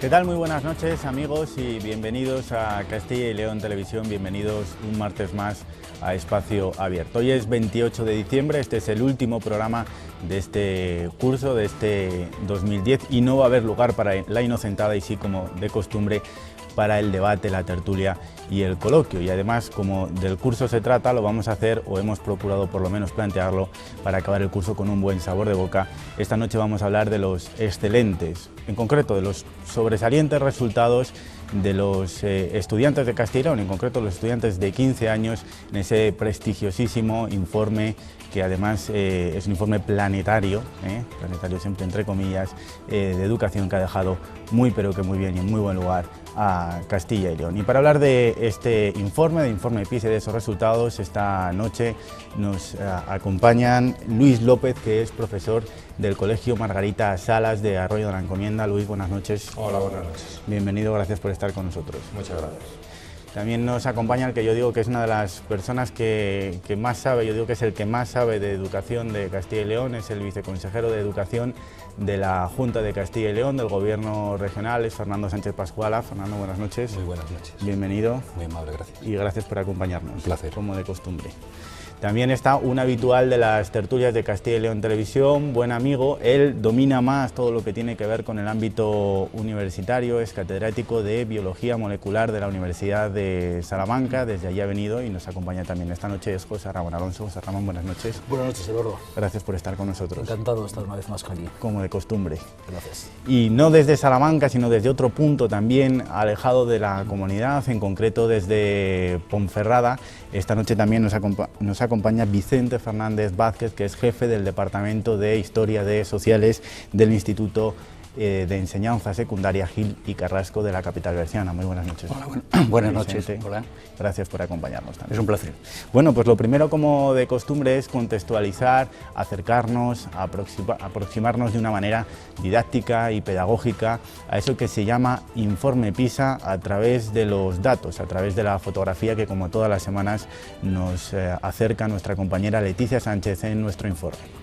¿Qué tal? Muy buenas noches, amigos, y bienvenidos a Castilla y León Televisión. Bienvenidos un martes más a Espacio Abierto. Hoy es 28 de diciembre, este es el último programa de este curso, de este 2010, y no va a haber lugar para la inocentada y sí, como de costumbre, para el debate, la tertulia y el coloquio. Y además, como del curso se trata, lo vamos a hacer, o hemos procurado por lo menos plantearlo, para acabar el curso con un buen sabor de boca. Esta noche vamos a hablar de los excelentes, en concreto de los sobresalientes resultados de los estudiantes de Castilla y León, en concreto los estudiantes de 15 años, en ese prestigiosísimo informe, que además es un informe planetario, planetario siempre entre comillas, de educación, que ha dejado muy pero que muy bien y en muy buen lugar a Castilla y León. Y para hablar de este informe, de Informe PISA y de esos resultados, esta noche nos acompañan Luis López, que es profesor del Colegio Margarita Salas de Arroyo de la Encomienda. Luis, buenas noches. Hola, buenas noches. Bienvenido, gracias por estar con nosotros. Muchas gracias. También nos acompaña el que yo digo que es una de las personas que más sabe, yo digo que es el que más sabe de educación de Castilla y León, es el viceconsejero de Educación de la Junta de Castilla y León, del Gobierno regional, es Fernando Sánchez Pascuala. Fernando, buenas noches. Muy buenas noches. Bienvenido. Muy amable, gracias. Y gracias por acompañarnos. Un placer. Como de costumbre. También está un habitual de las tertulias de Castilla y León Televisión, buen amigo. Él domina más todo lo que tiene que ver con el ámbito universitario, es catedrático de Biología Molecular de la Universidad de Salamanca, desde allí ha venido y nos acompaña también esta noche, es José Ramón Alonso. José Ramón, buenas noches. Buenas noches, Eduardo. Gracias por estar con nosotros. Encantado de estar una vez más aquí. Como de costumbre. Gracias. Y no desde Salamanca, sino desde otro punto también alejado de la comunidad, en concreto desde Ponferrada. Esta noche también nos acompaña Vicente Fernández Vázquez, que es jefe del Departamento de Historia de Sociales del Instituto de Enseñanza Secundaria Gil y Carrasco de la capital berciana. Muy buenas noches. Hola, buenas noches. Hola. Gracias por acompañarnos también. Es un placer. Bueno, pues lo primero, como de costumbre, es contextualizar, acercarnos, aproximarnos de una manera didáctica y pedagógica a eso que se llama Informe PISA a través de los datos, a través de la fotografía que, como todas las semanas, nos acerca nuestra compañera Leticia Sánchez en nuestro informe.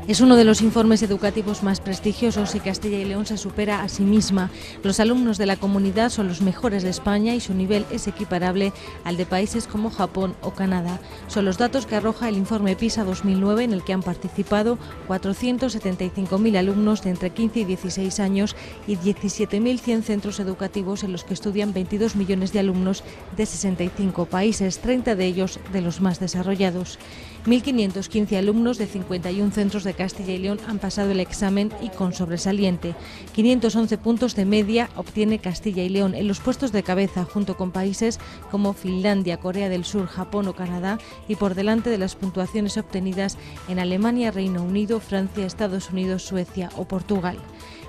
Es uno de los informes educativos más prestigiosos y Castilla y León se supera a sí misma. Los alumnos de la comunidad son los mejores de España y su nivel es equiparable al de países como Japón o Canadá. Son los datos que arroja el informe PISA 2009, en el que han participado 475.000 alumnos de entre 15 y 16 años y 17.100 centros educativos en los que estudian 22 millones de alumnos de 65 países, 30 de ellos de los más desarrollados. 1.515 alumnos de 51 centros de Castilla y León han pasado el examen y con sobresaliente. 511 puntos de media obtiene Castilla y León en los puestos de cabeza, junto con países como Finlandia, Corea del Sur, Japón o Canadá, y por delante de las puntuaciones obtenidas en Alemania, Reino Unido, Francia, Estados Unidos, Suecia o Portugal.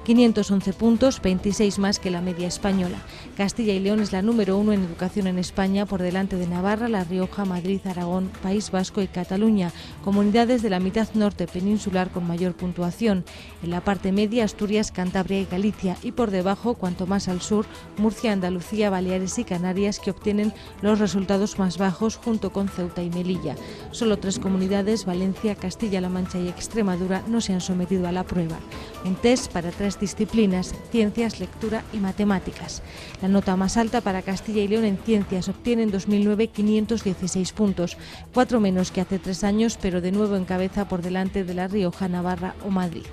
511 puntos, 26 más que la media española. Castilla y León es la número 1 en educación en España, por delante de Navarra, La Rioja, Madrid, Aragón, País Vasco y Cataluña, comunidades de la mitad norte peninsular con mayor puntuación. En la parte media, Asturias, Cantabria y Galicia, y por debajo, cuanto más al sur, Murcia, Andalucía, Baleares y Canarias, que obtienen los resultados más bajos junto con Ceuta y Melilla. Solo 3 comunidades, Valencia, Castilla-La Mancha y Extremadura, no se han sometido a la prueba. Un test para 3 disciplinas: ciencias, lectura y matemáticas. La nota más alta para Castilla y León en ciencias obtiene en 2009 516 puntos, 4 menos que hace 3 años, pero de nuevo encabeza por delante de La Rioja, Navarra o Madrid.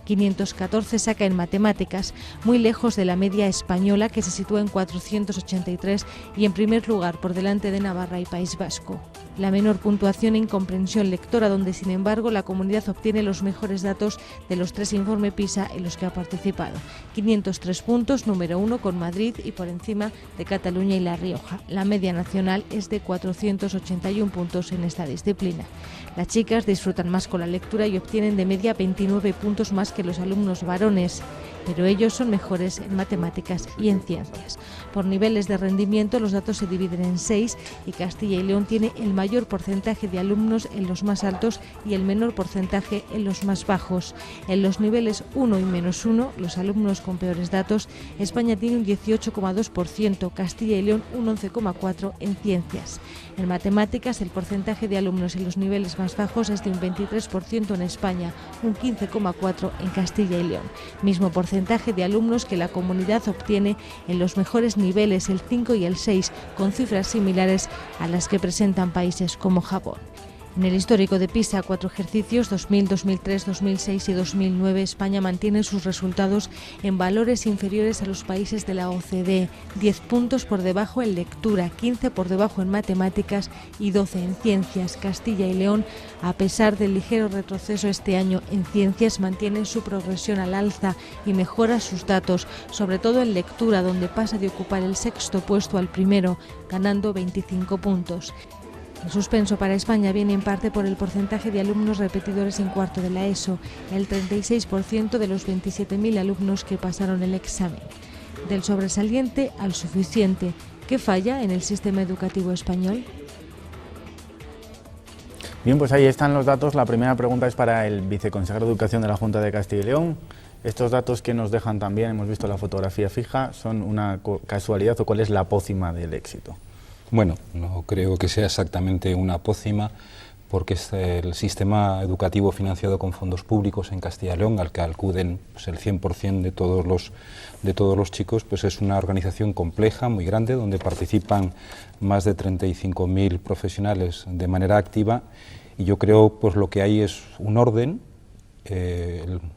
514 saca en matemáticas, muy lejos de la media española, que se sitúa en 483, y en primer lugar por delante de Navarra y País Vasco. La menor puntuación en comprensión lectora, donde sin embargo la comunidad obtiene los mejores datos de los 3 informes PISA en los que ha participado. 503 puntos, número 1 con Madrid y por encima de Cataluña y La Rioja. La media nacional es de 481 puntos en esta disciplina. Las chicas disfrutan más con la lectura y obtienen de media 29 puntos más que los alumnos varones. pero ellos son mejores en matemáticas y en ciencias. Por niveles de rendimiento, los datos se dividen en 6 y Castilla y León tiene el mayor porcentaje de alumnos en los más altos y el menor porcentaje en los más bajos. En los niveles 1 y -1, los alumnos con peores datos, España tiene un 18,2%, Castilla y León un 11,4% en ciencias. En matemáticas, el porcentaje de alumnos en los niveles más bajos es de un 23% en España, un 15,4% en Castilla y León. Mismo porcentaje de alumnos que la comunidad obtiene en los mejores niveles, el 5 y el 6, con cifras similares a las que presentan países como Japón. En el histórico de PISA, 4 ejercicios, 2000, 2003, 2006 y 2009, España mantiene sus resultados en valores inferiores a los países de la OCDE, 10 puntos por debajo en lectura, 15 por debajo en matemáticas y 12 en ciencias. Castilla y León, a pesar del ligero retroceso este año en ciencias, mantiene su progresión al alza y mejora sus datos, sobre todo en lectura, donde pasa de ocupar el 6º puesto al primero, ganando 25 puntos. El suspenso para España viene en parte por el porcentaje de alumnos repetidores en cuarto de la ESO, el 36% de los 27.000 alumnos que pasaron el examen. Del sobresaliente al suficiente, ¿qué falla en el sistema educativo español? Bien, pues ahí están los datos. La primera pregunta es para el viceconsejero de Educación de la Junta de Castilla y León. Estos datos que nos dejan también, hemos visto la fotografía fija, ¿son una casualidad o cuál es la pócima del éxito? Bueno, no creo que sea exactamente una pócima, porque es el sistema educativo financiado con fondos públicos en Castilla y León, al que acuden pues, el 100% de todos los chicos, pues es una organización compleja, muy grande, donde participan más de 35.000 profesionales de manera activa, y yo creo pues lo que hay es un orden,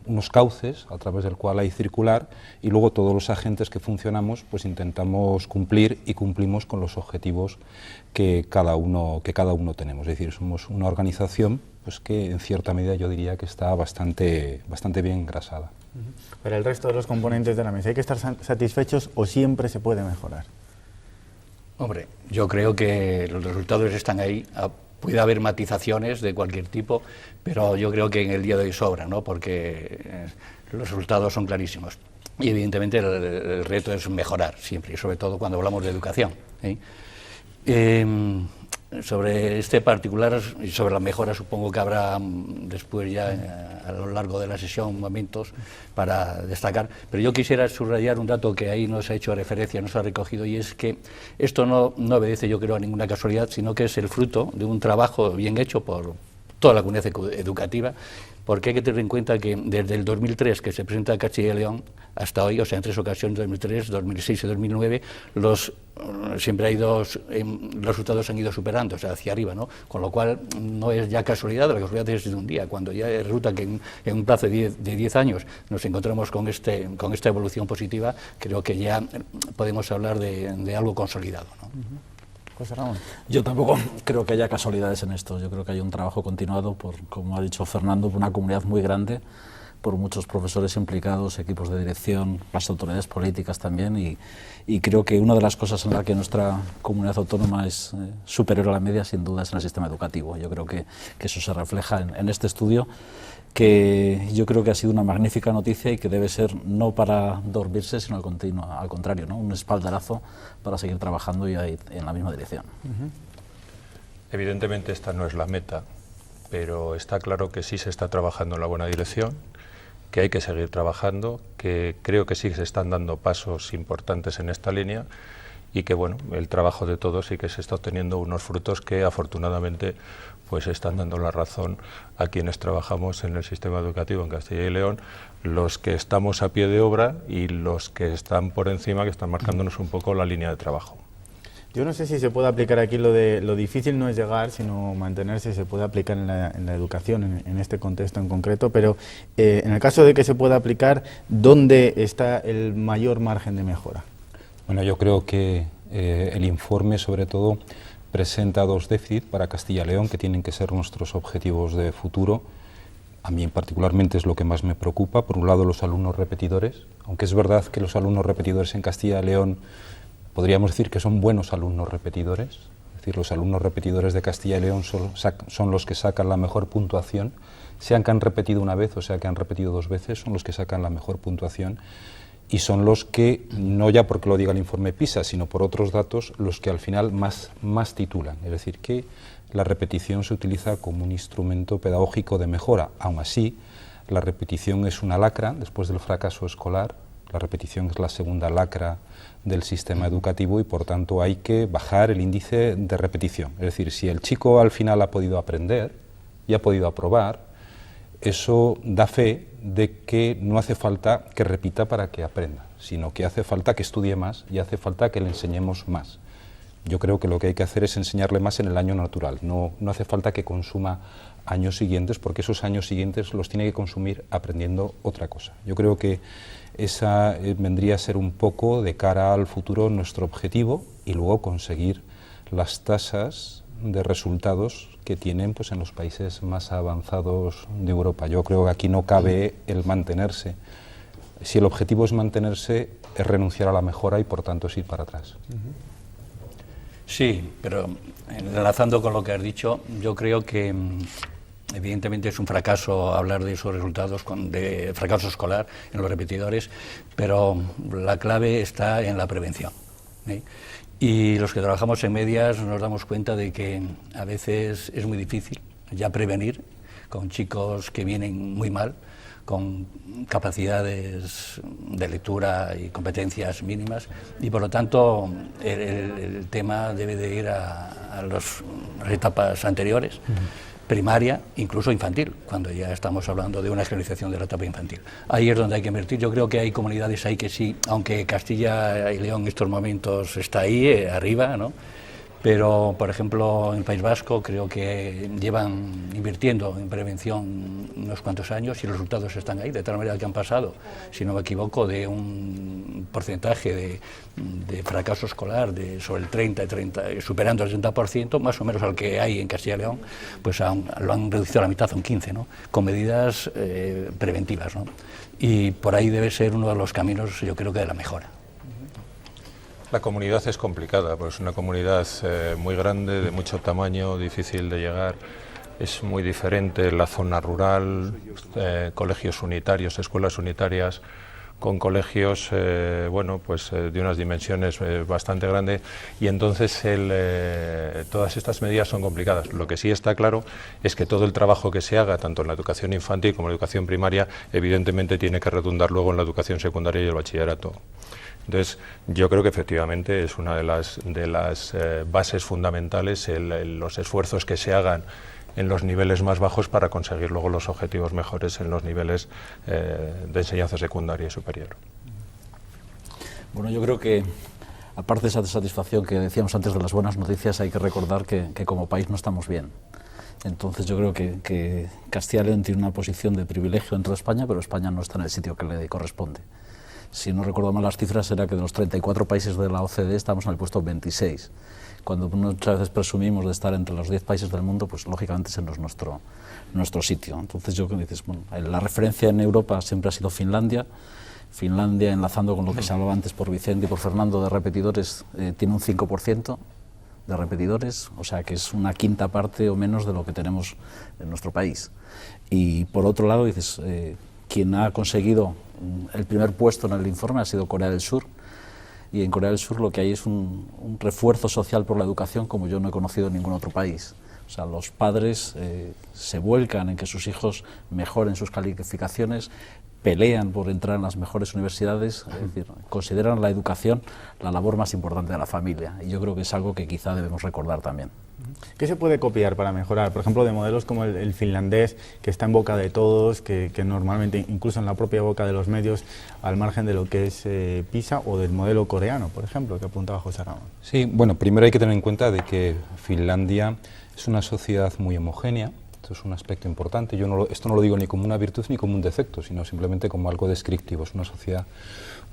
unos cauces a través del cual hay circular, y luego todos los agentes que funcionamos pues intentamos cumplir y cumplimos con los objetivos que cada uno tenemos. Es decir, somos una organización pues que en cierta medida yo diría que está bastante bien engrasada. Para el resto de los componentes de la mesa, ¿hay que estar satisfechos o siempre se puede mejorar? Hombre, yo creo que los resultados están ahí. Puede haber matizaciones de cualquier tipo, pero yo creo que en el día de hoy sobra, ¿no? Porque los resultados son clarísimos. Y evidentemente el reto es mejorar siempre, y sobre todo cuando hablamos de educación, ¿eh? Sobre este particular y sobre la mejora supongo que habrá después ya a lo largo de la sesión momentos para destacar, pero yo quisiera subrayar un dato que ahí nos ha hecho referencia, nos ha recogido, y es que esto no obedece, yo creo, a ninguna casualidad, sino que es el fruto de un trabajo bien hecho por toda la comunidad educativa, porque hay que tener en cuenta que desde el 2003 que se presenta Castilla y León hasta hoy, o sea, en 3 ocasiones, 2003, 2006 y 2009, siempre los resultados han ido superando, o sea, hacia arriba, ¿no? Con lo cual no es ya casualidad, la casualidad es de un día, cuando ya resulta que en un plazo de 10 años nos encontramos con esta evolución positiva, creo que ya podemos hablar de algo consolidado, ¿no? José Ramón. Yo tampoco creo que haya casualidades en esto. Yo creo que hay un trabajo continuado por, como ha dicho Fernando, por una comunidad muy grande, por muchos profesores implicados, equipos de dirección, las autoridades políticas también, y creo que una de las cosas en la que nuestra comunidad autónoma es superior a la media, sin duda, es en el sistema educativo. Yo creo que eso se refleja en este estudio, que yo creo que ha sido una magnífica noticia y que debe ser no para dormirse, sino al contrario, ¿no? Un espaldarazo para seguir trabajando y en la misma dirección. Evidentemente esta no es la meta, pero está claro que sí se está trabajando en la buena dirección, que hay que seguir trabajando, que creo que sí se están dando pasos importantes en esta línea y que bueno, el trabajo de todos sí que se está obteniendo unos frutos que afortunadamente pues están dando la razón a quienes trabajamos en el sistema educativo en Castilla y León, los que estamos a pie de obra y los que están por encima, que están marcándonos un poco la línea de trabajo. Yo no sé si se puede aplicar aquí lo difícil no es llegar, sino mantenerse, se puede aplicar en la educación, en este contexto en concreto, pero en el caso de que se pueda aplicar, ¿dónde está el mayor margen de mejora? Bueno, yo creo que el informe sobre todo presenta 2 déficits para Castilla y León que tienen que ser nuestros objetivos de futuro. A mí particularmente es lo que más me preocupa. Por un lado, los alumnos repetidores, aunque es verdad que los alumnos repetidores en Castilla y León podríamos decir que son buenos alumnos repetidores, es decir, los alumnos repetidores de Castilla y León son los que sacan la mejor puntuación, sean que han repetido una vez o sea que han repetido 2 veces, son los que sacan la mejor puntuación y son los que, no ya porque lo diga el informe PISA, sino por otros datos, los que al final más titulan. Es decir, que la repetición se utiliza como un instrumento pedagógico de mejora. Aún así, la repetición es una lacra después del fracaso escolar. La repetición es la segunda lacra del sistema educativo y por tanto hay que bajar el índice de repetición. Es decir, si el chico al final ha podido aprender y ha podido aprobar, eso da fe de que no hace falta que repita para que aprenda, sino que hace falta que estudie más y hace falta que le enseñemos más. Yo creo que lo que hay que hacer es enseñarle más en el año natural, no hace falta que consuma años siguientes, porque esos años siguientes los tiene que consumir aprendiendo otra cosa. Yo creo que esa vendría a ser un poco de cara al futuro nuestro objetivo y luego conseguir las tasas de resultados que tienen pues, en los países más avanzados de Europa. Yo creo que aquí no cabe el mantenerse. Si el objetivo es mantenerse, es renunciar a la mejora y por tanto es ir para atrás. Sí, pero enlazando con lo que has dicho, yo creo que evidentemente es un fracaso hablar de esos resultados, de fracaso escolar en los repetidores, pero la clave está en la prevención, ¿eh? Y los que trabajamos en medias nos damos cuenta de que a veces es muy difícil ya prevenir con chicos que vienen muy mal, con capacidades de lectura y competencias mínimas, y por lo tanto el tema debe de ir a las etapas anteriores, primaria, incluso infantil, cuando ya estamos hablando de una escolarización de la etapa infantil. Ahí es donde hay que invertir. Yo creo que hay comunidades ahí que sí, aunque Castilla y León en estos momentos está ahí, arriba, ¿no? Pero, por ejemplo, en País Vasco creo que llevan invirtiendo en prevención unos cuantos años y los resultados están ahí, de tal manera que han pasado, si no me equivoco, de un porcentaje de fracaso escolar de sobre el 30, superando el 60%, más o menos al que hay en Castilla y León, pues lo han reducido a la mitad, a un 15%, ¿no? Con medidas preventivas, ¿no? Y por ahí debe ser uno de los caminos, yo creo que de la mejora. La comunidad es complicada, pues es una comunidad muy grande, de mucho tamaño, difícil de llegar, es muy diferente la zona rural, colegios unitarios, escuelas unitarias, con colegios bueno, pues, de unas dimensiones bastante grandes, y entonces todas estas medidas son complicadas. Lo que sí está claro es que todo el trabajo que se haga, tanto en la educación infantil como en la educación primaria, evidentemente tiene que redundar luego en la educación secundaria y el bachillerato. Entonces, yo creo que efectivamente es una de las bases fundamentales los esfuerzos que se hagan en los niveles más bajos para conseguir luego los objetivos mejores en los niveles de enseñanza secundaria y superior. Bueno, yo creo que, aparte de esa satisfacción que decíamos antes de las buenas noticias, hay que recordar que como país no estamos bien. Entonces yo creo que Castilla y León tiene una posición de privilegio dentro de España, pero España no está en el sitio que le corresponde. Si no recuerdo mal las cifras, era que de los 34 países de la OCDE estamos en el puesto 26. Cuando muchas veces presumimos de estar entre los 10 países del mundo, pues lógicamente ese no es nuestro sitio. Entonces yo creo que dices, bueno, la referencia en Europa siempre ha sido Finlandia. Finlandia, enlazando con lo que se hablaba antes por Vicente y por Fernando de repetidores, tiene un 5% de repetidores, o sea que es una quinta parte o menos de lo que tenemos en nuestro país. Y por otro lado, dices, quien ha conseguido el primer puesto en el informe ha sido Corea del Sur, y en Corea del Sur lo que hay es un refuerzo social por la educación como yo no he conocido en ningún otro país. O sea, los padres se vuelcan en que sus hijos mejoren sus calificaciones, pelean por entrar en las mejores universidades, es decir, consideran la educación la labor más importante de la familia, y yo creo que es algo que quizá debemos recordar también. ¿Qué se puede copiar para mejorar? Por ejemplo, de modelos como el finlandés, que está en boca de todos, que normalmente, incluso en la propia boca de los medios, al margen de lo que es PISA, o del modelo coreano, por ejemplo, que apuntaba José Ramón. Sí, bueno, primero hay que tener en cuenta de que Finlandia es una sociedad muy homogénea. Esto es un aspecto importante. Esto no lo digo ni como una virtud ni como un defecto, sino simplemente como algo descriptivo. Es una sociedad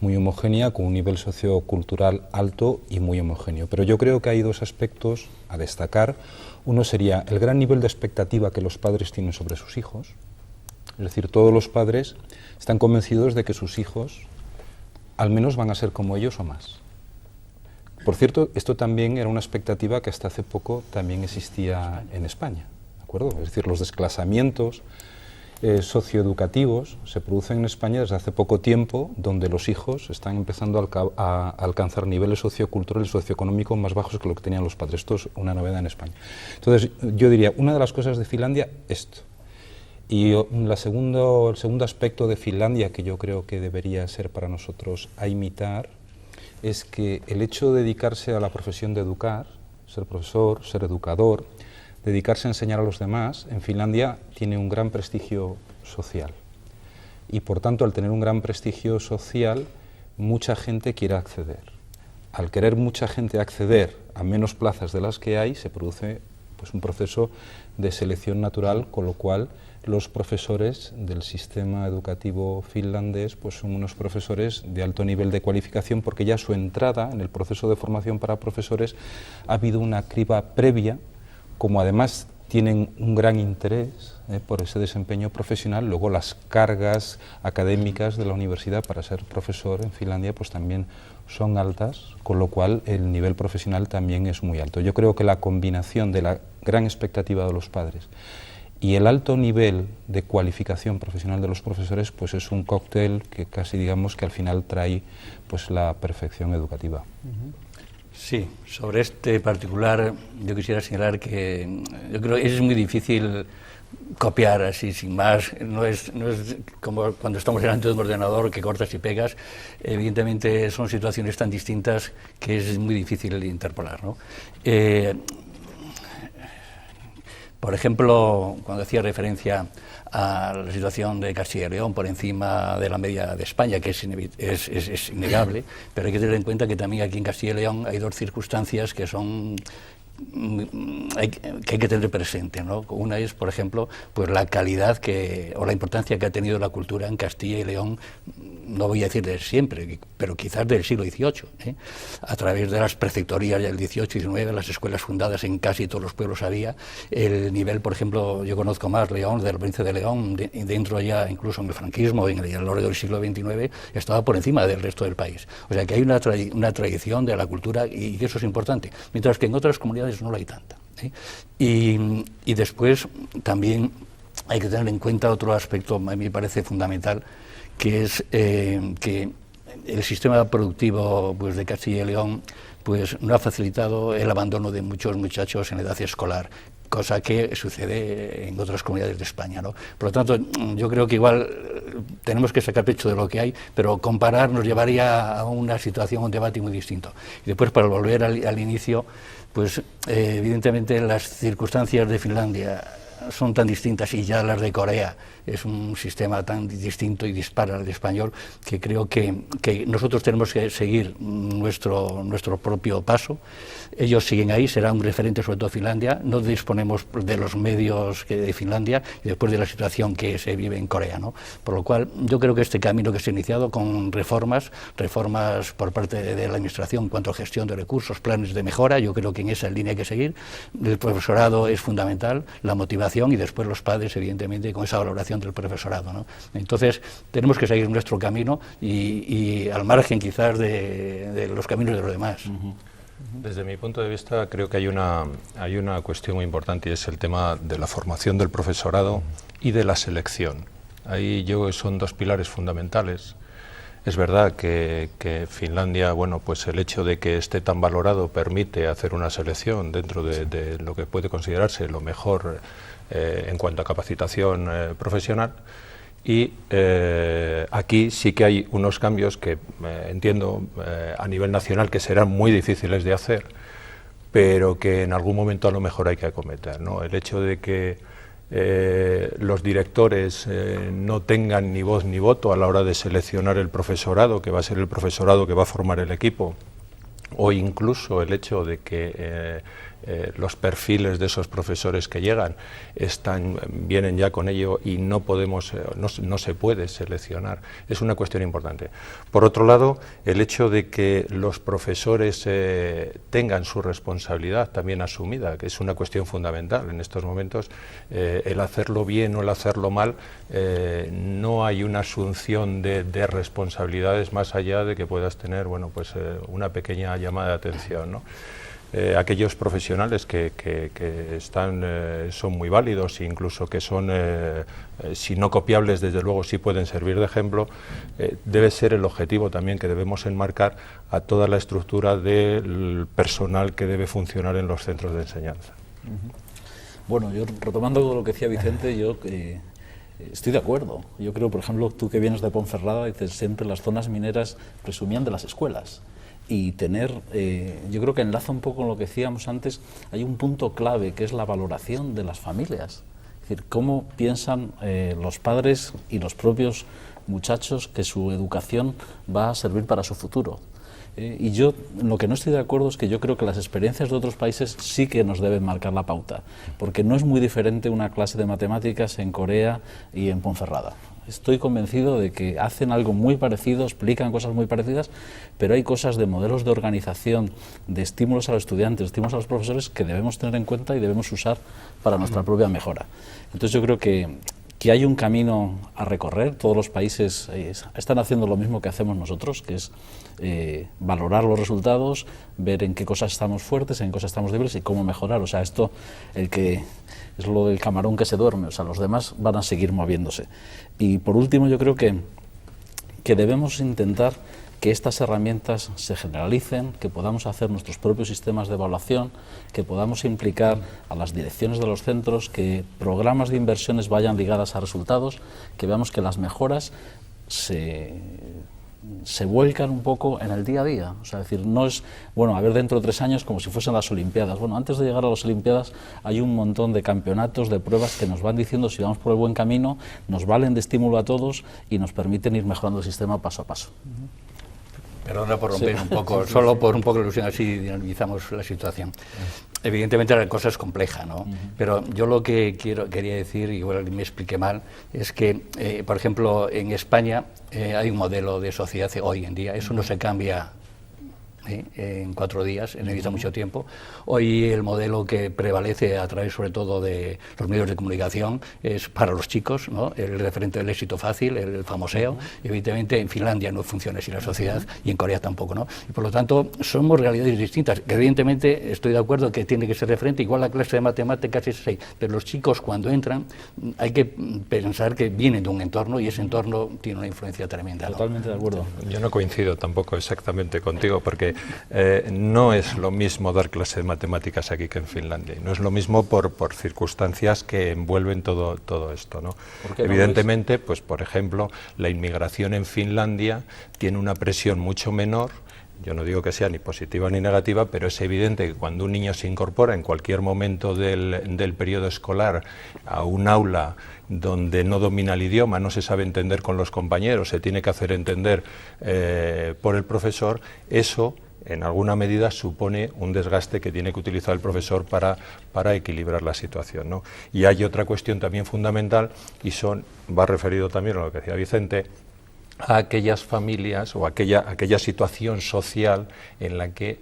muy homogénea, con un nivel sociocultural alto y muy homogéneo. Pero yo creo que hay dos aspectos a destacar. Uno sería el gran nivel de expectativa que los padres tienen sobre sus hijos. Es decir, todos los padres están convencidos de que sus hijos al menos van a ser como ellos o más. Por cierto, esto también era una expectativa que hasta hace poco también existía en España, ¿de acuerdo? Es decir, los desclasamientos socioeducativos se producen en España desde hace poco tiempo, donde los hijos están empezando a alcanzar niveles socioculturales y socioeconómicos más bajos que lo que tenían los padres. Esto es una novedad en España. Entonces, yo diría, una de las cosas de Finlandia, esto. Y el segundo aspecto de Finlandia, que yo creo que debería ser para nosotros a imitar, es que el hecho de dedicarse a la profesión de educar, ser profesor, ser educador, dedicarse a enseñar a los demás, en Finlandia tiene un gran prestigio social. Y por tanto, al tener un gran prestigio social, mucha gente quiere acceder. Al querer mucha gente acceder a menos plazas de las que hay, se produce pues, un proceso de selección natural, con lo cual los profesores del sistema educativo finlandés pues, son unos profesores de alto nivel de cualificación, porque ya su entrada en el proceso de formación para profesores ha habido una criba previa. Como además tienen un gran interés por ese desempeño profesional, luego las cargas académicas de la universidad para ser profesor en Finlandia pues también son altas, con lo cual el nivel profesional también es muy alto. Yo creo que la combinación de la gran expectativa de los padres y el alto nivel de cualificación profesional de los profesores pues es un cóctel que casi digamos que al final trae pues la perfección educativa. Sí, sobre este particular yo quisiera señalar que yo creo que es muy difícil copiar así sin más, no es como cuando estamos delante de un ordenador que cortas y pegas, evidentemente son situaciones tan distintas que es muy difícil interpolar, ¿no? Por ejemplo, cuando hacía referencia a la situación de Castilla y León por encima de la media de España, que es innegable, pero hay que tener en cuenta que también aquí en Castilla y León hay dos circunstancias que son que hay que tener presente, ¿no? Una es, por ejemplo, pues la calidad o la importancia que ha tenido la cultura en Castilla y León, no voy a decir de siempre, pero quizás del siglo XVIII, a través de las preceptorías del XVIII y XIX, las escuelas fundadas en casi todos los pueblos había, el nivel, por ejemplo, yo conozco más León, de la provincia de León, dentro ya incluso en el franquismo, a lo largo del siglo XXIX, estaba por encima del resto del país. O sea que hay una tradición de la cultura y eso es importante, mientras que en otras comunidades no la hay tanta. Y después también hay que tener en cuenta otro aspecto, a mí me parece fundamental, que es que el sistema productivo pues, de Castilla y León pues, no ha facilitado el abandono de muchos muchachos en edad escolar, cosa que sucede en otras comunidades de España, ¿no? Por lo tanto, yo creo que igual tenemos que sacar pecho de lo que hay, pero comparar nos llevaría a una situación, un debate muy distinto. Y después, para volver al inicio, pues evidentemente las circunstancias de Finlandia son tan distintas y ya las de Corea es un sistema tan distinto y dispar al español que creo que nosotros tenemos que seguir nuestro propio paso. Ellos siguen ahí, será un referente sobre todo Finlandia, no disponemos de los medios de Finlandia y después de la situación que se vive en Corea, ¿no? Por lo cual yo creo que este camino que se ha iniciado con reformas por parte de la administración en cuanto a gestión de recursos, planes de mejora, yo creo que en esa línea hay que seguir. El profesorado es fundamental, la motivación y después los padres evidentemente con esa valoración del profesorado, ¿no? Entonces tenemos que seguir nuestro camino y al margen quizás de los caminos de los demás. Desde mi punto de vista creo que hay una cuestión muy importante y es el tema de la formación del profesorado y de la selección. Ahí son dos pilares fundamentales. Es verdad que Finlandia, bueno, pues el hecho de que esté tan valorado permite hacer una selección dentro de lo que puede considerarse lo mejor en cuanto a capacitación profesional. Y aquí sí que hay unos cambios que entiendo a nivel nacional que serán muy difíciles de hacer, pero que en algún momento a lo mejor hay que acometer, ¿no? El hecho de que los directores no tengan ni voz ni voto a la hora de seleccionar el profesorado, que va a ser el profesorado que va a formar el equipo, o incluso el hecho de que los perfiles de esos profesores que llegan vienen ya con ello y no se puede seleccionar. Es una cuestión importante. Por otro lado, el hecho de que los profesores tengan su responsabilidad también asumida, que es una cuestión fundamental en estos momentos, el hacerlo bien o el hacerlo mal, no hay una asunción de responsabilidades más allá de que puedas tener, bueno, pues una pequeña llamada de atención, ¿no? Aquellos profesionales que son muy válidos, incluso que son, si no copiables, desde luego sí pueden servir de ejemplo, debe ser el objetivo también que debemos enmarcar a toda la estructura del personal que debe funcionar en los centros de enseñanza. Bueno, yo retomando lo que decía Vicente, yo estoy de acuerdo. Yo creo, por ejemplo, tú que vienes de Ponferrada, dices siempre las zonas mineras presumían de las escuelas. Y yo creo que enlaza un poco con lo que decíamos antes, hay un punto clave que es la valoración de las familias. Es decir, cómo piensan los padres y los propios muchachos que su educación va a servir para su futuro. Y yo en lo que no estoy de acuerdo es que yo creo que las experiencias de otros países sí que nos deben marcar la pauta, porque no es muy diferente una clase de matemáticas en Corea y en Ponferrada. Estoy convencido de que hacen algo muy parecido, explican cosas muy parecidas, pero hay cosas de modelos de organización, de estímulos a los estudiantes, de estímulos a los profesores que debemos tener en cuenta y debemos usar para nuestra propia mejora. Entonces yo creo que hay un camino a recorrer. Todos los países están haciendo lo mismo que hacemos nosotros, que es valorar los resultados, ver en qué cosas estamos fuertes, en qué cosas estamos débiles y cómo mejorar. O sea, esto es lo del camarón que se duerme, o sea, los demás van a seguir moviéndose. Y por último, yo creo que debemos intentar que estas herramientas se generalicen, que podamos hacer nuestros propios sistemas de evaluación, que podamos implicar a las direcciones de los centros, que programas de inversiones vayan ligadas a resultados, que veamos que las mejoras se vuelcan un poco en el día a día. O sea, decir, no es, bueno, a ver dentro de 3 años como si fuesen las Olimpiadas. Bueno, antes de llegar a las Olimpiadas hay un montón de campeonatos, de pruebas que nos van diciendo si vamos por el buen camino, nos valen de estímulo a todos y nos permiten ir mejorando el sistema paso a paso. Perdona por romper un poco, solo por un poco de ilusión, así dinamizamos la situación. Evidentemente la cosa es compleja, ¿no? Pero yo lo que quería decir, igual me expliqué mal, es que, por ejemplo, en España hay un modelo de sociedad hoy en día, eso no se cambia en 4 días, necesita mucho tiempo. Hoy el modelo que prevalece a través sobre todo de los medios de comunicación es para los chicos, ¿no? El referente del éxito fácil, el famoseo. Evidentemente en Finlandia no funciona así la sociedad y en Corea tampoco, ¿no? Y por lo tanto somos realidades distintas, que evidentemente estoy de acuerdo que tiene que ser referente, igual la clase de matemáticas es así, pero los chicos cuando entran hay que pensar que vienen de un entorno y ese entorno tiene una influencia tremenda, ¿no? Totalmente de acuerdo. Yo no coincido tampoco exactamente contigo, porque no es lo mismo dar clase de matemáticas aquí que en Finlandia. No es lo mismo por circunstancias que envuelven todo esto, ¿no? Evidentemente, pues por ejemplo, la inmigración en Finlandia tiene una presión mucho menor. Yo no digo que sea ni positiva ni negativa, pero es evidente que cuando un niño se incorpora en cualquier momento del periodo escolar a un aula donde no domina el idioma, no se sabe entender con los compañeros, se tiene que hacer entender por el profesor, eso en alguna medida supone un desgaste que tiene que utilizar el profesor para equilibrar la situación, ¿no? Y hay otra cuestión también fundamental y va referido también a lo que decía Vicente, a aquellas familias o aquella situación social en la que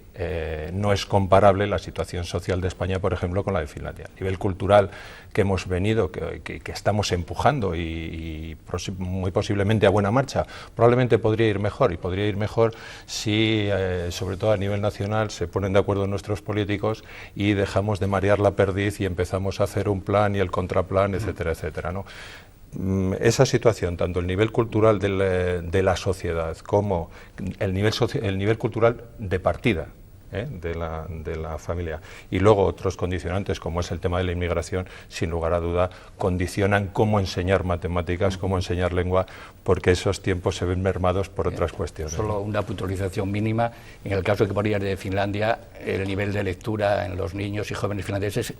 no es comparable la situación social de España, por ejemplo, con la de Finlandia. A nivel cultural que hemos venido, que estamos empujando y muy posiblemente a buena marcha, probablemente podría ir mejor, y podría ir mejor si, sobre todo a nivel nacional, se ponen de acuerdo nuestros políticos y dejamos de marear la perdiz y empezamos a hacer un plan y el contraplan, etcétera, etcétera, ¿no? Esa situación, tanto el nivel cultural de la sociedad como el nivel cultural de partida de la familia, y luego otros condicionantes como es el tema de la inmigración, sin lugar a duda condicionan cómo enseñar matemáticas, cómo enseñar lengua, porque esos tiempos se ven mermados por otras cuestiones. Solo una puntualización mínima, en el caso que ponías de Finlandia, el nivel de lectura en los niños y jóvenes finlandeses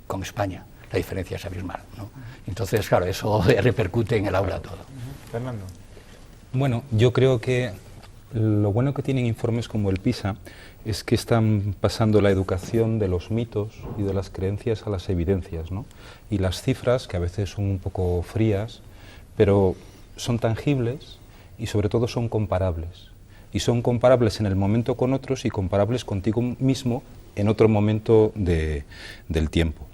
con España, la diferencia es abismal, ¿no? Entonces, claro, eso repercute en el aula todo. Fernando. Bueno, yo creo que Lo bueno que tienen informes como el PISA es que están pasando la educación de los mitos y de las creencias a las evidencias, ¿no? Y las cifras, que a veces son un poco frías, pero son tangibles y sobre todo son comparables. Y son comparables en el momento con otros y comparables contigo mismo en otro momento del tiempo.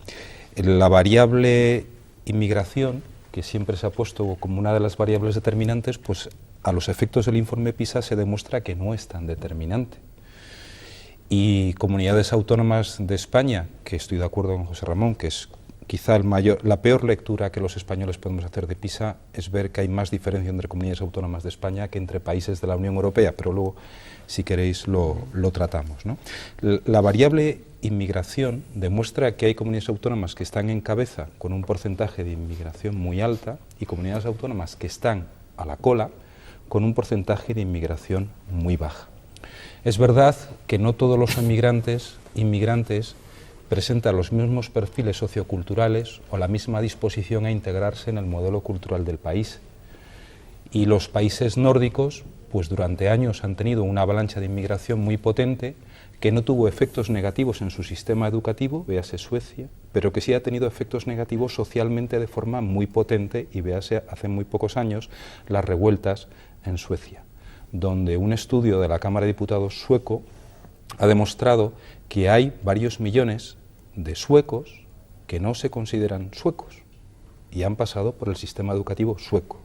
La variable inmigración, que siempre se ha puesto como una de las variables determinantes, pues a los efectos del informe PISA se demuestra que no es tan determinante. Y comunidades autónomas de España, que estoy de acuerdo con José Ramón, que es quizá la peor lectura que los españoles podemos hacer de PISA, es ver que hay más diferencia entre comunidades autónomas de España que entre países de la Unión Europea, pero luego, si queréis, lo tratamos, ¿no? La variable inmigración demuestra que hay comunidades autónomas que están en cabeza con un porcentaje de inmigración muy alta y comunidades autónomas que están a la cola con un porcentaje de inmigración muy baja. Es verdad que no todos los inmigrantes presentan los mismos perfiles socioculturales o la misma disposición a integrarse en el modelo cultural del país. Y los países nórdicos, pues durante años han tenido una avalancha de inmigración muy potente que no tuvo efectos negativos en su sistema educativo, véase Suecia, pero que sí ha tenido efectos negativos socialmente de forma muy potente, y véase hace muy pocos años las revueltas en Suecia, donde un estudio de la Cámara de Diputados sueco ha demostrado que hay varios millones de suecos que no se consideran suecos y han pasado por el sistema educativo sueco,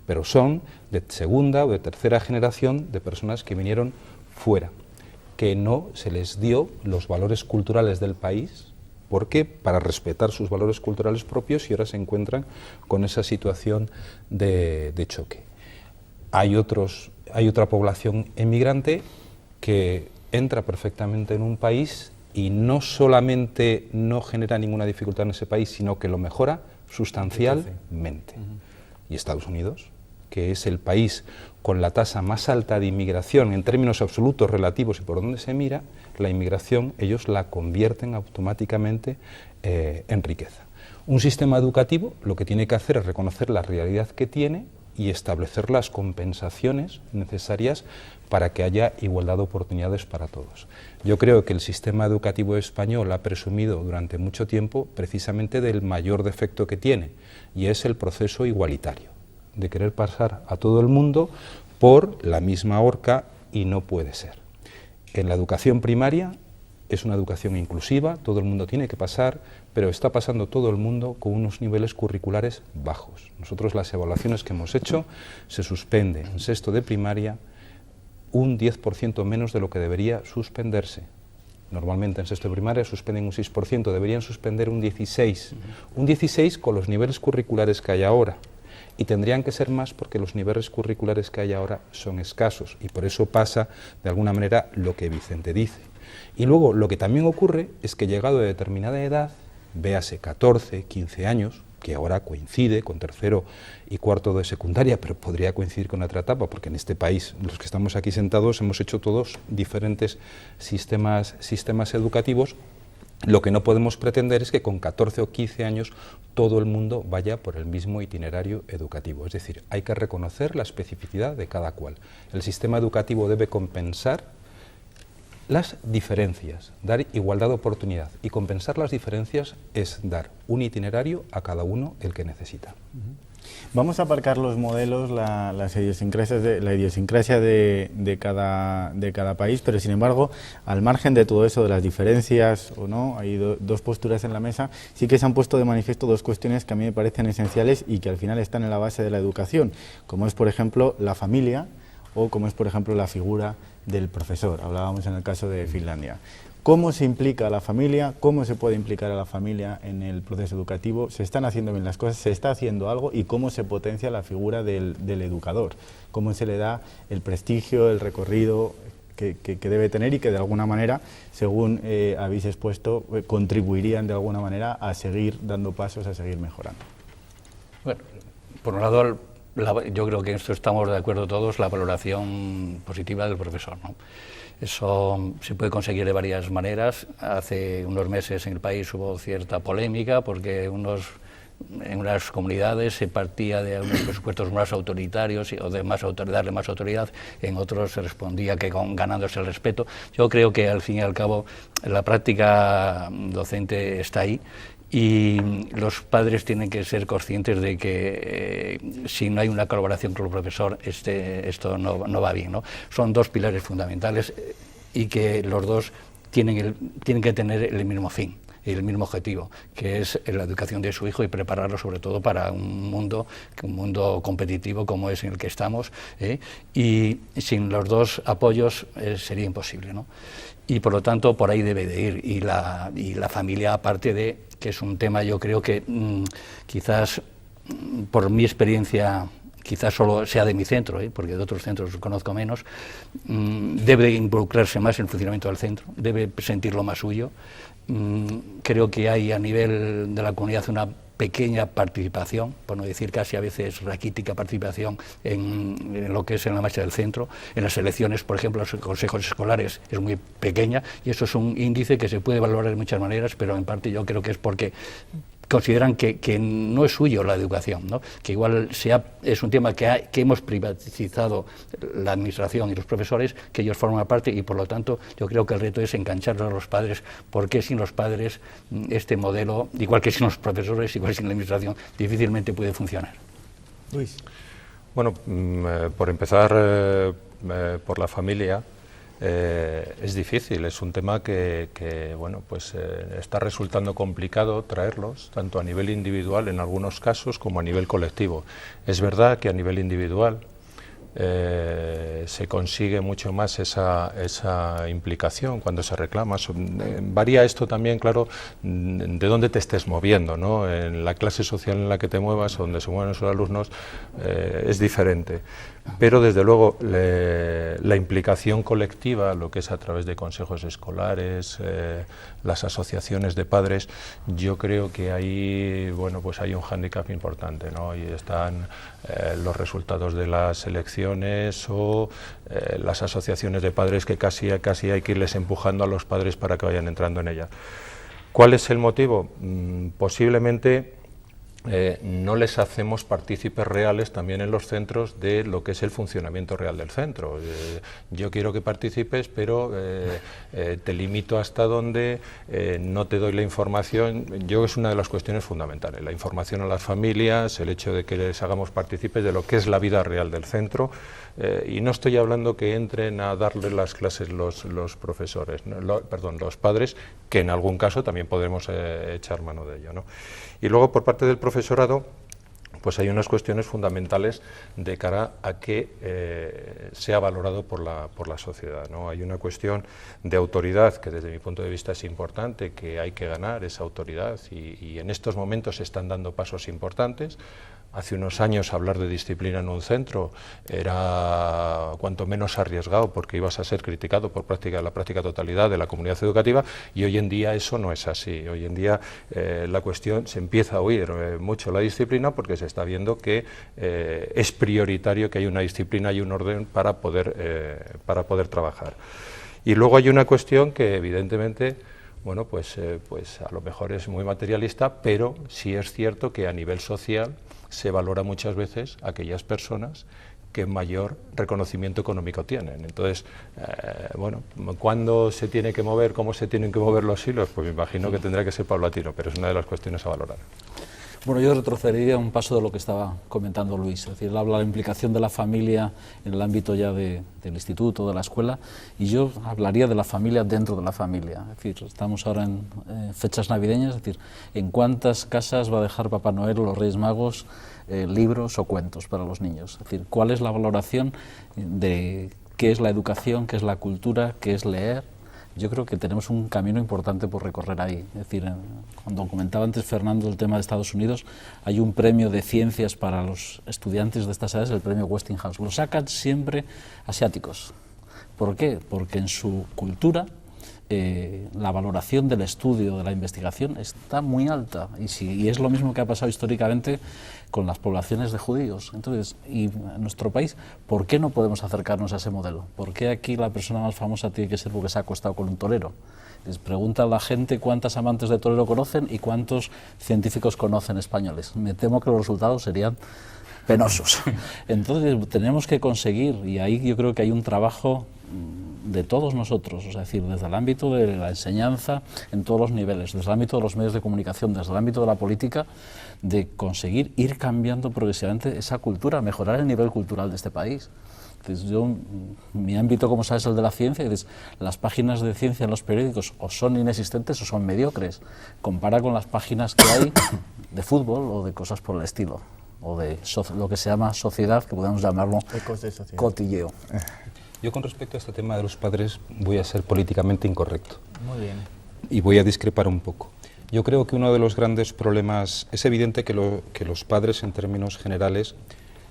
pero son de segunda o de tercera generación de personas que vinieron fuera, que no se les dio los valores culturales del país, porque para respetar sus valores culturales propios, y ahora se encuentran con esa situación de choque. Hay otra población emigrante que entra perfectamente en un país y no solamente no genera ninguna dificultad en ese país, sino que lo mejora sustancialmente. Y Estados Unidos, que es el país con la tasa más alta de inmigración en términos absolutos, relativos y por donde se mira, la inmigración ellos la convierten automáticamente en riqueza. Un sistema educativo lo que tiene que hacer es reconocer la realidad que tiene y establecer las compensaciones necesarias para que haya igualdad de oportunidades para todos. Yo creo que el sistema educativo español ha presumido durante mucho tiempo precisamente del mayor defecto que tiene, y es el proceso igualitario, de querer pasar a todo el mundo por la misma horca, y no puede ser. En la educación primaria es una educación inclusiva, todo el mundo tiene que pasar, pero está pasando todo el mundo con unos niveles curriculares bajos. Nosotros las evaluaciones que hemos hecho, se suspende en sexto de primaria un 10% menos de lo que debería suspenderse. Normalmente en sexto de primaria suspenden un 6%, deberían suspender un 16%. Un 16% con los niveles curriculares que hay ahora. Y tendrían que ser más porque los niveles curriculares que hay ahora son escasos, y por eso pasa de alguna manera lo que Vicente dice. Y luego lo que también ocurre es que llegado a determinada edad, véase 14, 15 años, que ahora coincide con tercero y cuarto de secundaria, pero podría coincidir con otra etapa, porque en este país, los que estamos aquí sentados, hemos hecho todos diferentes sistemas educativos. Lo que no podemos pretender es que con 14 o 15 años todo el mundo vaya por el mismo itinerario educativo. Es decir, hay que reconocer la especificidad de cada cual. El sistema educativo debe compensar las diferencias, dar igualdad de oportunidad, y compensar las diferencias es dar un itinerario a cada uno el que necesita. Vamos a aparcar los modelos, la idiosincrasia de cada país, pero sin embargo, al margen de todo eso, de las diferencias o no, hay dos posturas en la mesa, sí que se han puesto de manifiesto dos cuestiones que a mí me parecen esenciales y que al final están en la base de la educación, como es, por ejemplo, la familia, o como es, por ejemplo, la figura del profesor. Hablábamos en el caso de Finlandia. ¿Cómo se implica a la familia? ¿Cómo se puede implicar a la familia en el proceso educativo? ¿Se están haciendo bien las cosas? ¿Se está haciendo algo? ¿Y cómo se potencia la figura del educador? ¿Cómo se le da el prestigio, el recorrido que debe tener y que de alguna manera, según habéis expuesto, contribuirían de alguna manera a seguir dando pasos, a seguir mejorando? Bueno, por un lado, yo creo que en esto estamos de acuerdo todos, la valoración positiva del profesor, ¿no? Eso se puede conseguir de varias maneras. Hace unos meses en el país hubo cierta polémica porque unos en unas comunidades se partía de unos presupuestos más autoritarios o de darle más autoridad, en otros se respondía que ganándose el respeto. Yo creo que al fin y al cabo la práctica docente está ahí, y los padres tienen que ser conscientes de que si no hay una colaboración con el profesor, esto no va bien, ¿no? Son dos pilares fundamentales y que los dos tienen que tener el mismo fin y el mismo objetivo, que es la educación de su hijo y prepararlo sobre todo para un mundo competitivo como es en el que estamos, y sin los dos apoyos sería imposible, ¿no? Y por lo tanto por ahí debe de ir, y la familia, aparte de que es un tema, yo creo que quizás por mi experiencia, quizás solo sea de mi centro, porque de otros centros conozco menos, debe involucrarse más en el funcionamiento del centro, debe sentirlo más suyo. Creo que hay a nivel de la comunidad una pequeña participación, por no decir casi a veces raquítica participación en lo que es en la marcha del centro. En las elecciones, por ejemplo, los consejos escolares es muy pequeña, y eso es un índice que se puede valorar de muchas maneras, pero en parte yo creo que es porque consideran que no es suyo la educación, ¿no? Que igual es un tema que hemos privatizado la administración y los profesores, que ellos forman parte, y por lo tanto yo creo que el reto es engancharlos a los padres, porque sin los padres este modelo, igual que sin los profesores, igual que sin la administración, difícilmente puede funcionar. Luis. Bueno, por empezar por la familia. Es difícil, es un tema que bueno, pues está resultando complicado traerlos, tanto a nivel individual en algunos casos como a nivel colectivo. Es verdad que a nivel individual se consigue mucho más esa implicación cuando se reclama. Varía esto también, claro, de dónde te estés moviendo, ¿no? En la clase social en la que te muevas, donde se mueven los alumnos, es diferente. Pero desde luego la implicación colectiva, lo que es a través de consejos escolares, las asociaciones de padres, yo creo que ahí, bueno, pues hay un hándicap importante, ¿no? Y están los resultados de las elecciones o las asociaciones de padres, que casi hay que irles empujando a los padres para que vayan entrando en ellas. ¿Cuál es el motivo? Posiblemente no les hacemos partícipes reales también en los centros de lo que es el funcionamiento real del centro. Yo quiero que participes, pero te limito hasta donde, no te doy la información. Yo, es una de las cuestiones fundamentales, la información a las familias, el hecho de que les hagamos partícipes de lo que es la vida real del centro, y no estoy hablando que entren a darle las clases los profesores, los padres, que en algún caso también podremos echar mano de ello, ¿no? Y luego, por parte del profesorado, pues hay unas cuestiones fundamentales de cara a que sea valorado por la sociedad, ¿no? Hay una cuestión de autoridad que desde mi punto de vista es importante, que hay que ganar esa autoridad, y en estos momentos se están dando pasos importantes. Hace unos años hablar de disciplina en un centro era cuanto menos arriesgado, porque ibas a ser criticado por la práctica totalidad de la comunidad educativa, y hoy en día eso no es así. Hoy en día la cuestión, se empieza a oír mucho la disciplina, porque se está viendo que es prioritario que haya una disciplina y un orden para poder trabajar. Y luego hay una cuestión que evidentemente, bueno, pues a lo mejor es muy materialista, pero sí es cierto que a nivel social se valora muchas veces a aquellas personas que mayor reconocimiento económico tienen. Entonces, bueno, ¿cuándo se tiene que mover, cómo se tienen que mover los hilos? Pues me imagino que tendrá que ser paulatino, pero es una de las cuestiones a valorar. Bueno, yo retrocedería un paso de lo que estaba comentando Luis, es decir, él habla de la implicación de la familia en el ámbito ya del instituto, de la escuela, y yo hablaría de la familia dentro de la familia. Es decir, estamos ahora en fechas navideñas, es decir, ¿en cuántas casas va a dejar Papá Noel o los Reyes Magos libros o cuentos para los niños? Es decir, ¿cuál es la valoración de qué es la educación, qué es la cultura, qué es leer? Yo creo que tenemos un camino importante por recorrer ahí. Es decir, cuando comentaba antes Fernando el tema de Estados Unidos, hay un premio de ciencias para los estudiantes de estas áreas, el premio Westinghouse. Lo sacan siempre asiáticos. ¿Por qué? Porque en su cultura la valoración del estudio, de la investigación, está muy alta, y es lo mismo que ha pasado históricamente con las poblaciones de judíos. Entonces, y en nuestro país, ¿por qué no podemos acercarnos a ese modelo? ¿Por qué aquí la persona más famosa tiene que ser porque se ha acostado con un torero? Les pregunta a la gente cuántas amantes de torero conocen y cuántos científicos conocen españoles. Me temo que los resultados serían penosos. Entonces tenemos que conseguir, y ahí yo creo que hay un trabajo de todos nosotros, es decir, desde el ámbito de la enseñanza en todos los niveles, desde el ámbito de los medios de comunicación, desde el ámbito de la política, de conseguir ir cambiando progresivamente esa cultura, mejorar el nivel cultural de este país. Entonces, mi ámbito, como sabes, es el de la ciencia, y las páginas de ciencia en los periódicos o son inexistentes o son mediocres. Compara con las páginas que hay de fútbol o de cosas por el estilo, o de lo que se llama sociedad, que podemos llamarlo cotilleo. Yo con respecto a este tema de los padres voy a ser políticamente incorrecto. Muy bien. Y voy a discrepar un poco. Yo creo que uno de los grandes problemas, es evidente que los padres en términos generales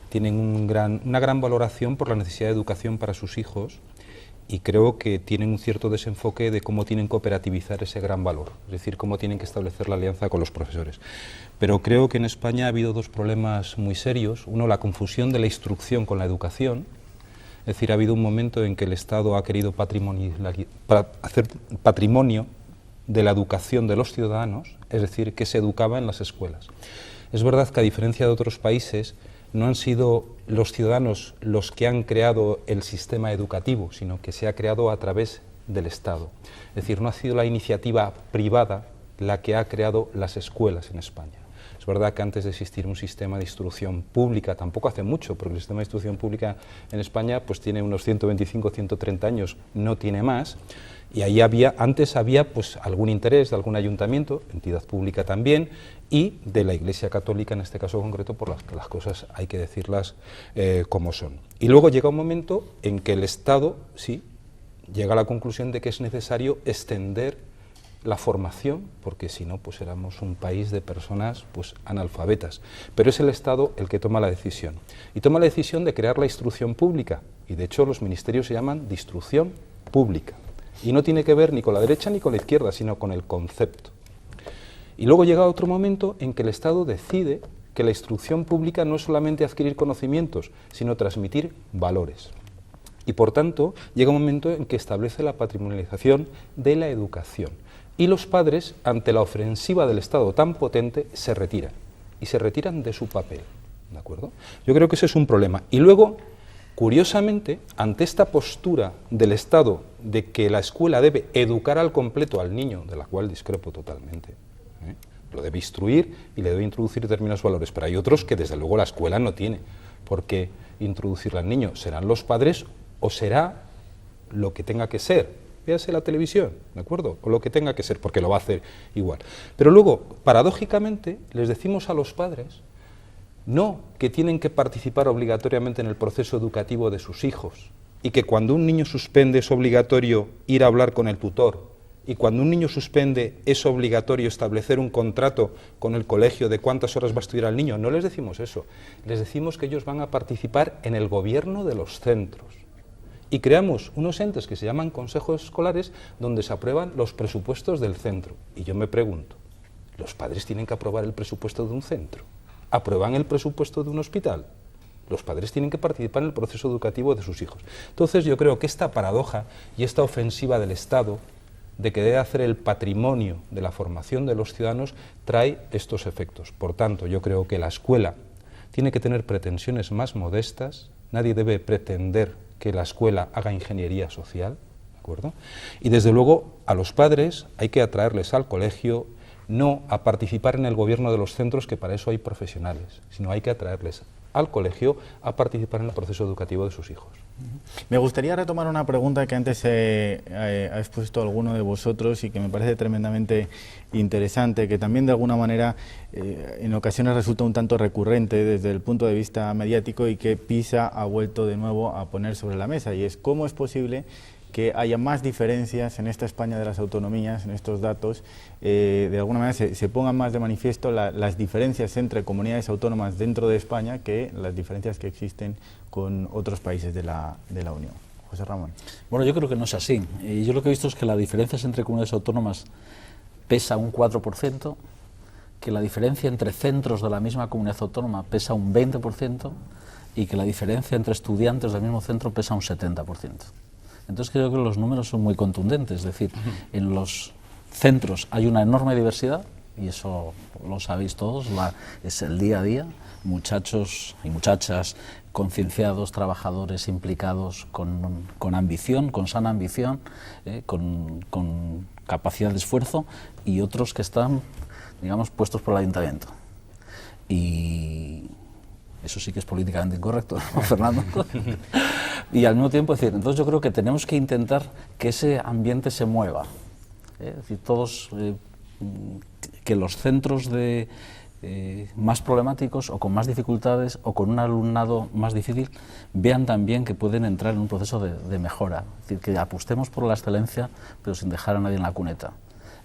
tienen una gran valoración por la necesidad de educación para sus hijos, y creo que tienen un cierto desenfoque de cómo tienen que operativizar ese gran valor, es decir, cómo tienen que establecer la alianza con los profesores. Pero creo que en España ha habido dos problemas muy serios. Uno, la confusión de la instrucción con la educación. Es decir, ha habido un momento en que el Estado ha querido hacer patrimonio de la educación de los ciudadanos, es decir, que se educaba en las escuelas. Es verdad que, a diferencia de otros países, no han sido los ciudadanos los que han creado el sistema educativo, sino que se ha creado a través del Estado. Es decir, no ha sido la iniciativa privada la que ha creado las escuelas en España. Es verdad que antes de existir un sistema de instrucción pública, tampoco hace mucho, porque el sistema de instrucción pública en España pues tiene unos 125, 130 años, no tiene más, y ahí antes había pues algún interés de algún ayuntamiento, entidad pública también, y de la Iglesia Católica en este caso concreto, por las cosas hay que decirlas como son. Y luego llega un momento en que el Estado, sí, llega a la conclusión de que es necesario extender la formación, porque si no, pues éramos un país de personas pues analfabetas. Pero es el Estado el que toma la decisión. Y toma la decisión de crear la instrucción pública. Y de hecho los ministerios se llaman de instrucción pública. Y no tiene que ver ni con la derecha ni con la izquierda, sino con el concepto. Y luego llega otro momento en que el Estado decide que la instrucción pública no es solamente adquirir conocimientos, sino transmitir valores. Y por tanto, llega un momento en que establece la patrimonialización de la educación. Y los padres, ante la ofensiva del Estado tan potente, se retiran. Y se retiran de su papel. ¿De acuerdo? Yo creo que ese es un problema. Y luego, curiosamente, ante esta postura del Estado de que la escuela debe educar al completo al niño, de la cual discrepo totalmente, lo debe instruir y le debe introducir determinados valores, pero hay otros que desde luego la escuela no tiene por qué introducirla al niño. Serán los padres o será lo que tenga que ser. Véase la televisión, ¿de acuerdo? O lo que tenga que ser, porque lo va a hacer igual. Pero luego, paradójicamente, les decimos a los padres, no que tienen que participar obligatoriamente en el proceso educativo de sus hijos, y que cuando un niño suspende es obligatorio ir a hablar con el tutor, y cuando un niño suspende es obligatorio establecer un contrato con el colegio de cuántas horas va a estudiar el niño. No les decimos eso, les decimos que ellos van a participar en el gobierno de los centros. Y creamos unos entes que se llaman consejos escolares, donde se aprueban los presupuestos del centro. Y yo me pregunto, ¿los padres tienen que aprobar el presupuesto de un centro? ¿Aprueban el presupuesto de un hospital? Los padres tienen que participar en el proceso educativo de sus hijos. Entonces yo creo que esta paradoja y esta ofensiva del Estado de que debe hacer el patrimonio de la formación de los ciudadanos trae estos efectos. Por tanto, yo creo que la escuela tiene que tener pretensiones más modestas. Nadie debe pretender que la escuela haga ingeniería social, ¿de acuerdo? Y desde luego a los padres hay que atraerles al colegio, no a participar en el gobierno de los centros, que para eso hay profesionales, sino hay que atraerles al colegio a participar en el proceso educativo de sus hijos. Me gustaría retomar una pregunta que antes ha expuesto alguno de vosotros y que me parece tremendamente interesante, que también de alguna manera en ocasiones resulta un tanto recurrente desde el punto de vista mediático y que PISA ha vuelto de nuevo a poner sobre la mesa, y es cómo es posible que haya más diferencias en esta España de las autonomías, en estos datos, de alguna manera se pongan más de manifiesto las diferencias entre comunidades autónomas dentro de España que las diferencias que existen con otros países de la Unión. José Ramón. Bueno, yo creo que no es así. Yo lo que he visto es que las diferencias entre comunidades autónomas pesa un 4%, que la diferencia entre centros de la misma comunidad autónoma pesa un 20% y que la diferencia entre estudiantes del mismo centro pesa un 70%. Entonces creo que los números son muy contundentes, es decir, en los centros hay una enorme diversidad, y eso lo sabéis todos, es el día a día, muchachos y muchachas concienciados, trabajadores implicados con ambición, con sana ambición, con capacidad de esfuerzo, y otros que están, digamos, puestos por el ayuntamiento. Y eso sí que es políticamente incorrecto, ¿no, Fernando? Y al mismo tiempo, decir, entonces yo creo que tenemos que intentar que ese ambiente se mueva. Es decir, todos, que los centros más problemáticos o con más dificultades o con un alumnado más difícil vean también que pueden entrar en un proceso de mejora. Es decir, que apostemos por la excelencia, pero sin dejar a nadie en la cuneta.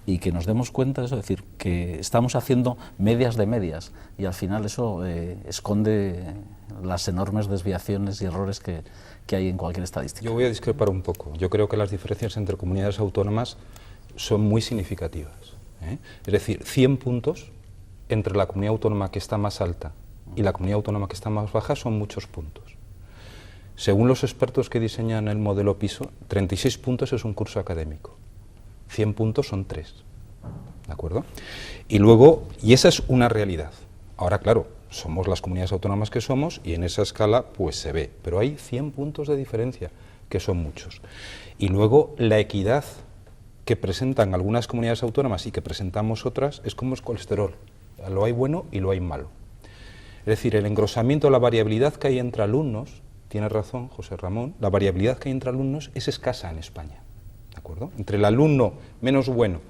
Y que nos demos cuenta de eso, es decir, que estamos haciendo medias de medias, y al final eso esconde las enormes desviaciones y errores que hay en cualquier estadística. Yo voy a discrepar un poco. Yo creo que las diferencias entre comunidades autónomas son muy significativas, ¿eh? Es decir, 100 puntos entre la comunidad autónoma que está más alta y la comunidad autónoma que está más baja son muchos puntos. Según los expertos que diseñan el modelo PISO, 36 puntos es un curso académico. 100 puntos son 3, ¿de acuerdo? Y luego, y esa es una realidad. Ahora, claro, somos las comunidades autónomas que somos y en esa escala pues se ve, pero hay 100 puntos de diferencia, que son muchos. Y luego, la equidad que presentan algunas comunidades autónomas y que presentamos otras es como el colesterol. Lo hay bueno y lo hay malo. Es decir, el engrosamiento, la variabilidad que hay entre alumnos, tiene razón José Ramón, la variabilidad que hay entre alumnos es escasa en España. ¿De acuerdo? Entre el alumno menos bueno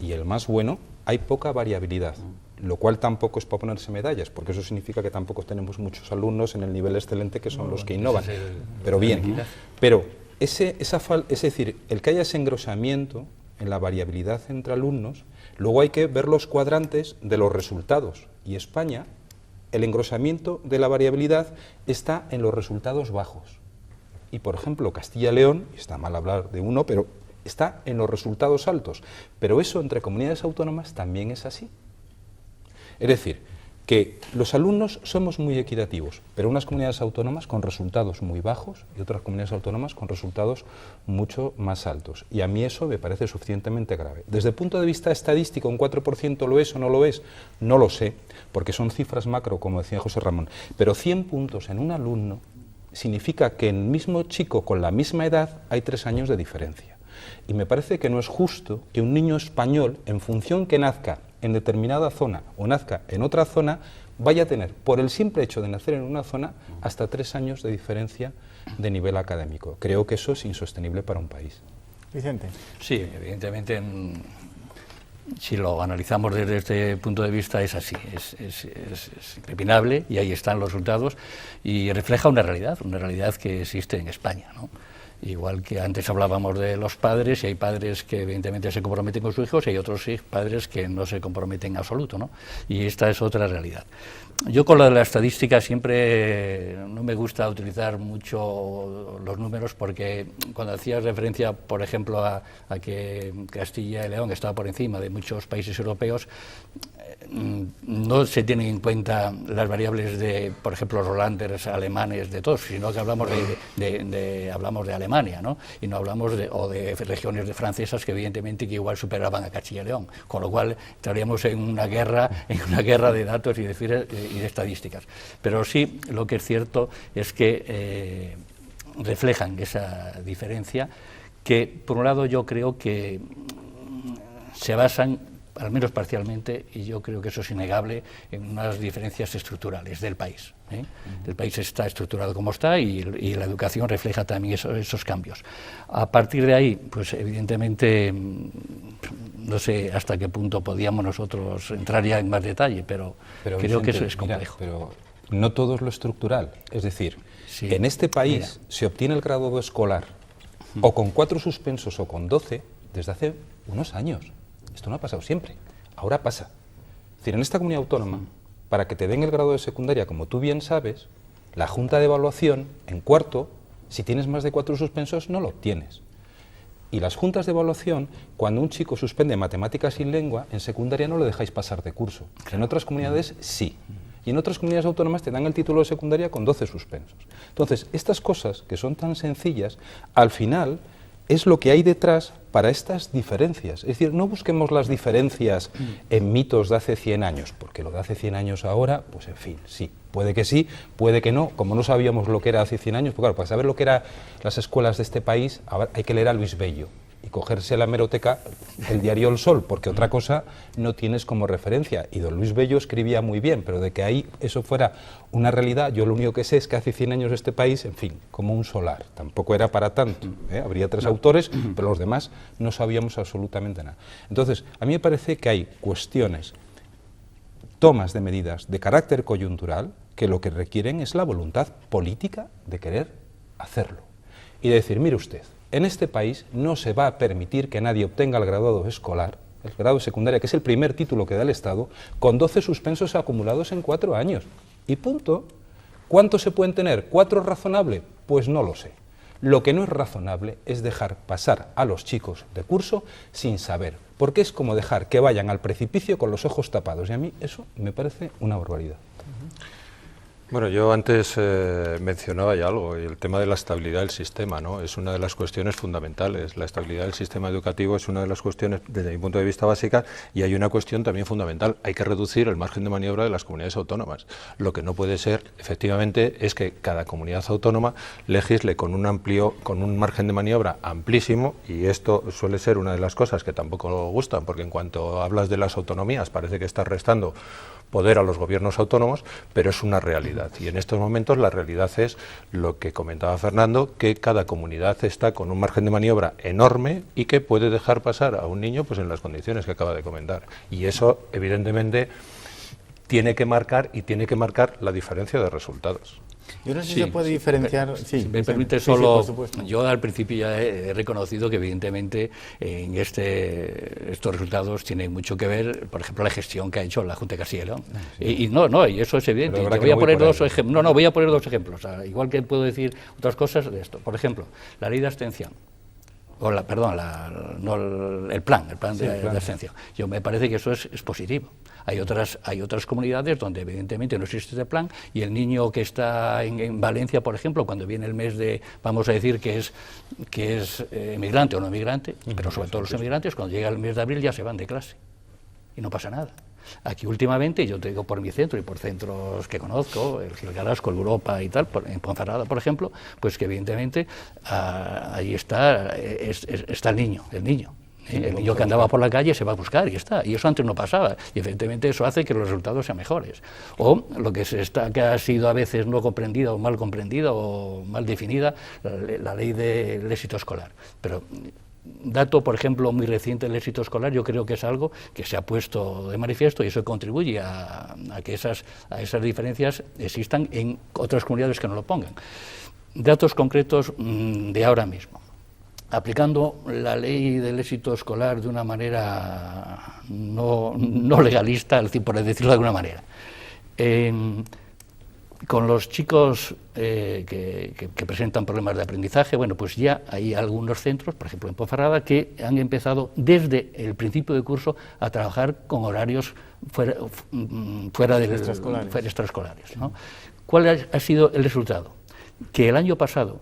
y el más bueno hay poca variabilidad, lo cual tampoco es para ponerse medallas, porque eso significa que tampoco tenemos muchos alumnos en el nivel excelente que son los que innovan. Pero bien, pero es decir, el que haya ese engrosamiento en la variabilidad entre alumnos, luego hay que ver los cuadrantes de los resultados, y España, el engrosamiento de la variabilidad está en los resultados bajos. Y por ejemplo, Castilla y León, y está mal hablar de uno, pero está en los resultados altos, pero eso entre comunidades autónomas también es así. Es decir, que los alumnos somos muy equitativos, pero unas comunidades autónomas con resultados muy bajos y otras comunidades autónomas con resultados mucho más altos. Y a mí eso me parece suficientemente grave. Desde el punto de vista estadístico, ¿un 4% lo es o no lo es? No lo sé, porque son cifras macro, como decía José Ramón, pero 100 puntos en un alumno significa que en el mismo chico con la misma edad hay 3 años de diferencia. Y me parece que no es justo que un niño español, en función que nazca en determinada zona o nazca en otra zona, vaya a tener, por el simple hecho de nacer en una zona, hasta 3 años de diferencia de nivel académico. Creo que eso es insostenible para un país. Vicente. Sí, evidentemente, si lo analizamos desde este punto de vista es así, es impepinable, y ahí están los resultados, y refleja una realidad que existe en España, ¿no? Igual que antes hablábamos de los padres, y hay padres que evidentemente se comprometen con sus hijos y hay otros padres que no se comprometen en absoluto, ¿no? Y esta es otra realidad. Yo con lo de la estadística siempre no me gusta utilizar mucho los números, porque cuando hacías referencia, por ejemplo, a que Castilla y León estaba por encima de muchos países europeos, no se tienen en cuenta las variables de, por ejemplo, los holandeses, alemanes, de todos, sino que hablamos hablamos de Alemania, ¿no? Y no hablamos de regiones francesas que evidentemente que igual superaban a Castilla y León, con lo cual estaríamos en una guerra de datos y de estadísticas. Pero sí, lo que es cierto es que reflejan esa diferencia, que por un lado yo creo que se basan, al menos parcialmente, y yo creo que eso es innegable, en unas diferencias estructurales del país. El país está estructurado como está, y la educación refleja también esos cambios. A partir de ahí, pues evidentemente, no sé hasta qué punto podíamos nosotros entrar ya en más detalle, pero creo Vicente, que eso es complejo. Mira, pero no todo es lo estructural. Es decir, sí, en este país se obtiene el graduado escolar o con 4 suspensos o con 12 desde hace unos años. Esto no ha pasado siempre, ahora pasa. Es decir, en esta comunidad autónoma, para que te den el grado de secundaria, como tú bien sabes, la Junta de Evaluación, en cuarto, Si tienes más de 4 suspensos, no lo obtienes. Y las juntas de evaluación, cuando un chico suspende matemáticas y lengua, en secundaria no lo dejáis pasar de curso. En otras comunidades sí. Y en otras comunidades autónomas te dan el título de secundaria con 12 suspensos. Entonces, estas cosas que son tan sencillas, al final es lo que hay detrás para estas diferencias. Es decir, no busquemos las diferencias en mitos de hace 100 años, porque lo de hace 100 años ahora, pues en fin, sí, puede que no, como no sabíamos lo que era hace 100 años, pues claro, para saber lo que eran las escuelas de este país, hay que leer a Luis Bello y cogerse la hemeroteca, el diario El Sol, porque otra cosa no tienes como referencia. Y don Luis Bello escribía muy bien, pero de que ahí eso fuera una realidad, yo lo único que sé es que hace 100 años este país, en fin, como un solar, tampoco era para tanto, habría 3 autores, pero los demás no sabíamos absolutamente nada. Entonces, a mí me parece que hay cuestiones, tomas de medidas de carácter coyuntural, que lo que requieren es la voluntad política de querer hacerlo. Y de decir, mire usted, en este país no se va a permitir que nadie obtenga el graduado escolar, el grado de secundaria, que es el primer título que da el Estado, con 12 suspensos acumulados en 4 años. Y punto. ¿Cuántos se pueden tener? ¿4 razonable? Pues no lo sé. Lo que no es razonable es dejar pasar a los chicos de curso sin saber, porque es como dejar que vayan al precipicio con los ojos tapados, y a mí eso me parece una barbaridad. Bueno, yo antes mencionaba ya algo, y el tema de la estabilidad del sistema, ¿no? Es una de las cuestiones fundamentales. La estabilidad del sistema educativo es una de las cuestiones, desde mi punto de vista, básicas, y hay una cuestión también fundamental. Hay que reducir el margen de maniobra de las comunidades autónomas. Lo que no puede ser, efectivamente, es que cada comunidad autónoma legisle con un margen de maniobra amplísimo, y esto suele ser una de las cosas que tampoco gustan, porque en cuanto hablas de las autonomías parece que estás restando poder a los gobiernos autónomos, pero es una realidad. Y en estos momentos la realidad es lo que comentaba Fernando, que cada comunidad está con un margen de maniobra enorme y que puede dejar pasar a un niño pues en las condiciones que acaba de comentar. Y eso, evidentemente, tiene que marcar la diferencia de resultados. Yo no sé si se puede diferenciar... Si me permite solo... Yo al principio ya he reconocido que evidentemente en estos resultados tienen mucho que ver, por ejemplo, la gestión que ha hecho la Junta de Castilla y León. Y eso es evidente. Voy a poner dos ejemplos. O sea, igual que puedo decir otras cosas de esto. Por ejemplo, la ley de abstención. O el plan de abstención. Yo me parece que eso es positivo. Hay otras comunidades donde evidentemente no existe este plan, y el niño que está en Valencia, por ejemplo, cuando viene el mes de, vamos a decir que es emigrante o no emigrante, pero sobre todo los emigrantes, cuando llega el mes de abril ya se van de clase y no pasa nada. Aquí últimamente, yo te digo por mi centro y por centros que conozco, el Gil Carrasco, el Europa y tal, en Ponferrada, por ejemplo, pues que evidentemente ahí está el niño. El niño que andaba por la calle se va a buscar y está. Y eso antes no pasaba. Y evidentemente eso hace que los resultados sean mejores. O lo que ha sido a veces no comprendida o mal definida, la ley del éxito escolar. Pero dato, por ejemplo, muy reciente del éxito escolar, yo creo que es algo que se ha puesto de manifiesto, y eso contribuye a que esas diferencias existan en otras comunidades que no lo pongan. Datos concretos de ahora mismo. Aplicando la ley del éxito escolar de una manera no legalista, por decirlo de alguna manera, con los chicos que presentan problemas de aprendizaje, bueno, pues ya hay algunos centros, por ejemplo en Ponferrada, que han empezado desde el principio de curso a trabajar con horarios fuera de extraescolares, ¿no? ¿Cuál ha sido el resultado? Que el año pasado,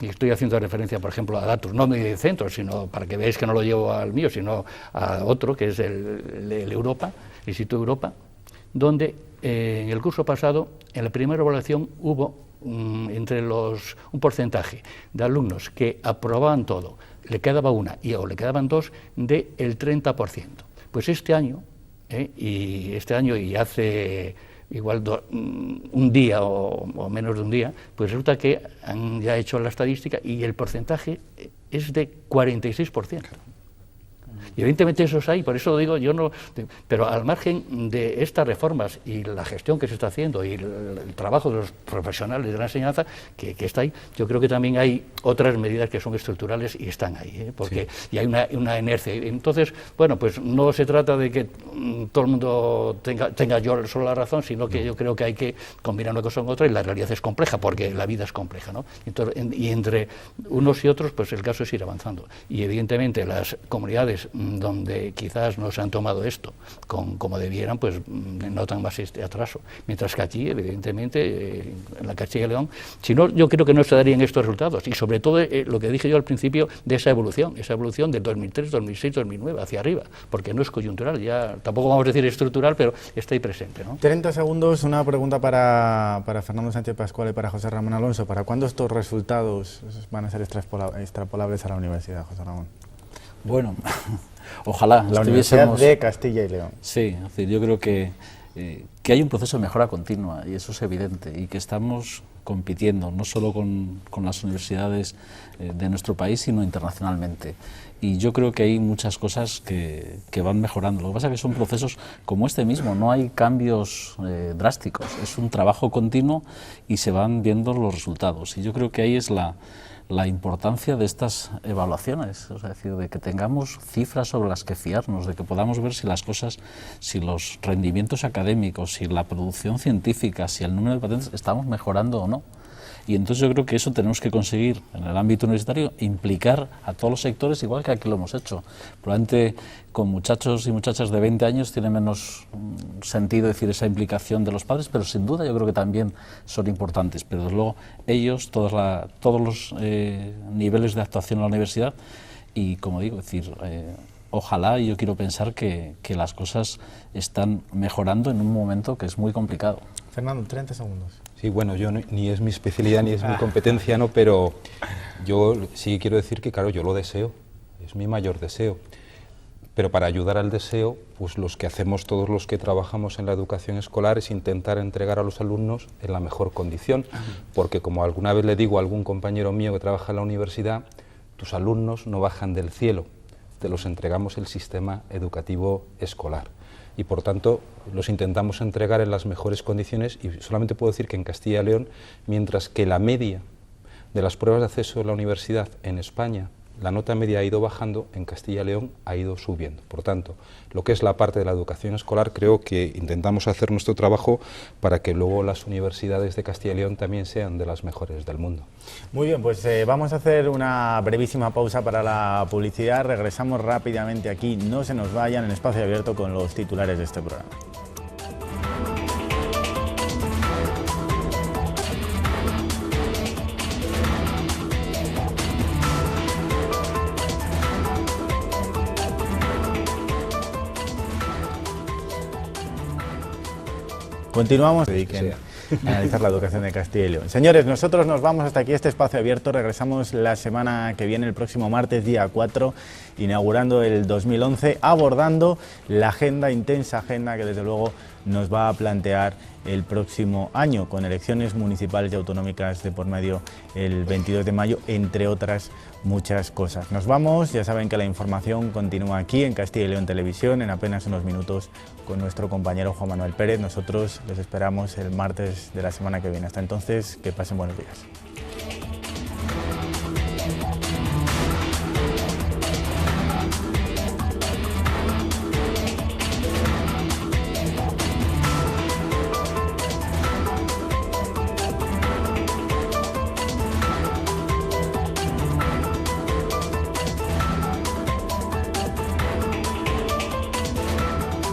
y estoy haciendo referencia, por ejemplo, a datos, no de centros, sino para que veáis que no lo llevo al mío, sino a otro, que es el Europa, el Instituto Europa, donde en el curso pasado, en la primera evaluación, hubo un porcentaje de alumnos que aprobaban todo, le quedaba una o le quedaban dos, del 30%. Pues este año y hace igual un día o menos de un día, pues resulta que han ya hecho la estadística y el porcentaje es de 46%. Y evidentemente eso es ahí, por eso digo, yo no... Pero al margen de estas reformas y la gestión que se está haciendo y el trabajo de los profesionales de la enseñanza que está ahí, yo creo que también hay otras medidas que son estructurales y están ahí, porque y hay una inercia. Entonces, bueno, pues no se trata de que todo el mundo tenga yo solo la razón, sino que yo creo que hay que combinar una cosa con otra, y la realidad es compleja, porque la vida es compleja, ¿no? Entonces, y entre unos y otros, pues el caso es ir avanzando. Y evidentemente las comunidades donde quizás no se han tomado esto como debieran, pues notan más este atraso. Mientras que aquí, evidentemente, en la Castilla y León, si no, yo creo que no se darían estos resultados. Y sobre todo lo que dije yo al principio de esa evolución del 2003, 2006, 2009, hacia arriba, porque no es coyuntural, ya tampoco vamos a decir estructural, pero está ahí presente, ¿no? 30 segundos, una pregunta para Fernando Sánchez Pascual y para José Ramón Alonso. ¿Para cuándo estos resultados van a ser extrapolables a la universidad, José Ramón? Bueno, ojalá la Universidad de Castilla y León. Sí, es decir, yo creo que hay un proceso de mejora continua, y eso es evidente, y que estamos compitiendo no solo con las universidades de nuestro país, sino internacionalmente. Y yo creo que hay muchas cosas que van mejorando. Lo que pasa es que son procesos como este mismo, no hay cambios drásticos, es un trabajo continuo y se van viendo los resultados. Y yo creo que ahí es la importancia de estas evaluaciones, es decir, de que tengamos cifras sobre las que fiarnos, de que podamos ver si las cosas, si los rendimientos académicos, si la producción científica, si el número de patentes estamos mejorando o no. Y entonces yo creo que eso tenemos que conseguir en el ámbito universitario, implicar a todos los sectores, igual que aquí lo hemos hecho. Probablemente con muchachos y muchachas de 20 años tiene menos sentido decir esa implicación de los padres, pero sin duda yo creo que también son importantes. Pero desde luego ellos, todos los niveles de actuación en la universidad, y como digo, es decir, ojalá, y yo quiero pensar que las cosas están mejorando en un momento que es muy complicado. Fernando, 30 segundos. Sí, bueno, yo ni es mi especialidad ni es mi competencia, ¿no? Pero yo sí quiero decir que, claro, yo lo deseo, es mi mayor deseo. Pero para ayudar al deseo, pues los que hacemos todos los que trabajamos en la educación escolar es intentar entregar a los alumnos en la mejor condición, porque como alguna vez le digo a algún compañero mío que trabaja en la universidad, tus alumnos no bajan del cielo, te los entregamos el sistema educativo escolar. Y por tanto los intentamos entregar en las mejores condiciones, y solamente puedo decir que en Castilla y León, mientras que la media de las pruebas de acceso a la universidad en España, la nota media ha ido bajando, en Castilla y León ha ido subiendo. Por tanto, lo que es la parte de la educación escolar, creo que intentamos hacer nuestro trabajo para que luego las universidades de Castilla y León también sean de las mejores del mundo. Muy bien, pues vamos a hacer una brevísima pausa para la publicidad. Regresamos rápidamente aquí, no se nos vayan, en Espacio Abierto con los titulares de este programa. Continuamos, dediquen a analizar la educación de Castilla y León. Señores, nosotros nos vamos hasta aquí, este Espacio Abierto. Regresamos la semana que viene, el próximo martes, día 4, inaugurando el 2011, abordando la agenda, intensa agenda que desde luego nos va a plantear el próximo año, con elecciones municipales y autonómicas de por medio el 22 de mayo, entre otras muchas cosas. Nos vamos, ya saben que la información continúa aquí en Castilla y León Televisión, en apenas unos minutos con nuestro compañero Juan Manuel Pérez. Nosotros les esperamos el martes de la semana que viene. Hasta entonces, que pasen buenos días.